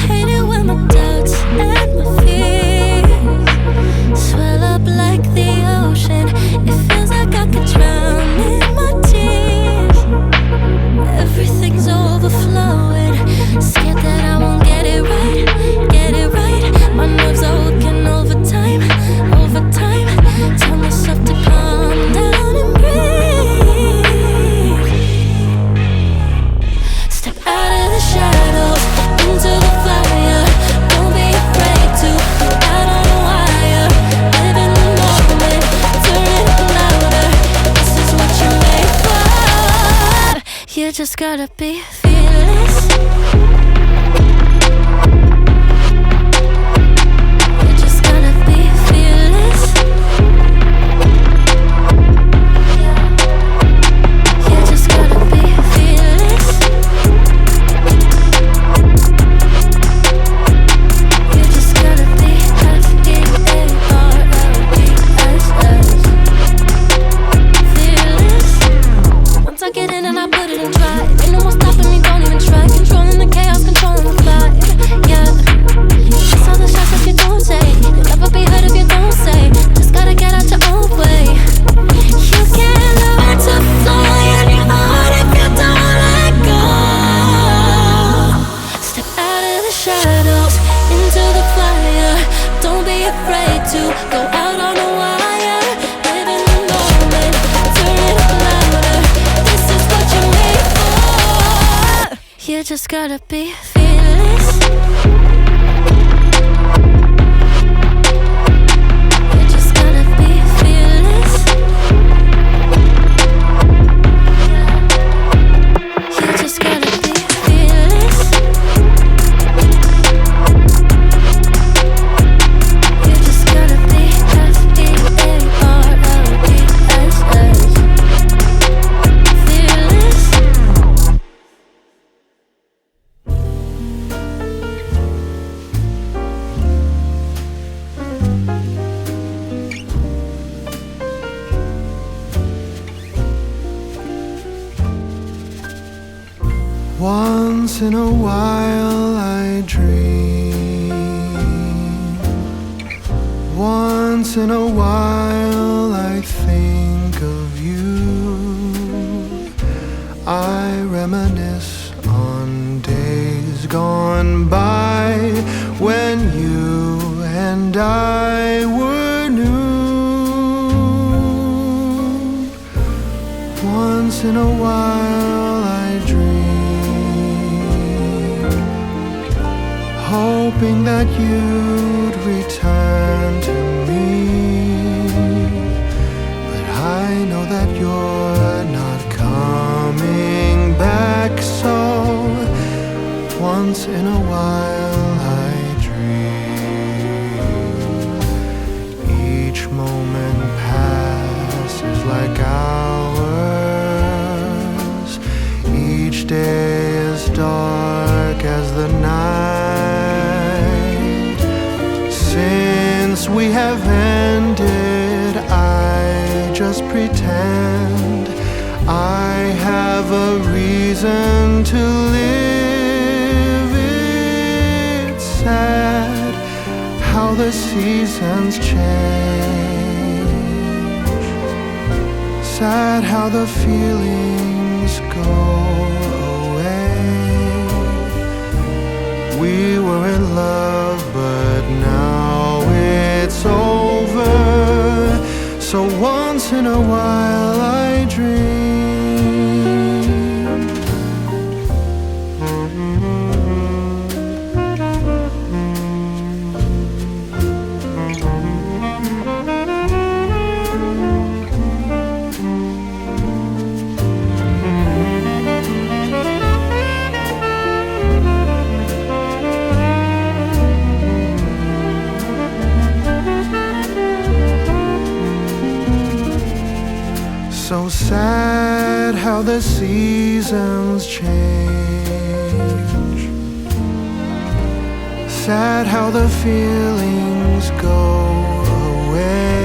Hate it when my doubts and my fears swell up like the ocean. It feels like I could drown in my tears. Everything's overflowing. Scared that I won't get it right, get it right. My nerves are working overtime, overtime. Tell myself to calm down and breathe. Step out of the shadows into the fire. Don't be afraid to go out on a wire. Live in the moment, turn it up louder. This is what you're made for. You just gotta be fearless. You just gotta be fearless. You just gotta be fearless. You just gotta be fearless. Once I get in and I put it in drive, ain't no more stopping me, don't even try. Controlling the chaos, controlling the vibe, yeah. That's all the shots if you don't say. You'll never be heard if you don't say. Just gotta get out your own way. You can't learn to fly in your heart if you don't let go. Step out of the shadows into the fire. Don't be afraid to go out on a wire. Live in the moment, turn it up louder. This is what you're made for. You just gotta be fearless. You just gotta be fearless. You just gotta be fearless. You just gotta be fearless. Once in a while I dream. Once in a while I think of you. I reminisce on days gone by when you and I were new. Once in a while I dream, hoping that you'd return to me. But I know that you're not coming back, so once in a while I dream. Each moment passes like hours. Each day is dark as the night. Since we have ended, I just pretend I have a reason to live. It's sad how the seasons change. Sad how the feelings go away. We were in love, but now it's over. So once in a while I dream. So sad how the seasons change. Sad how the feelings go away.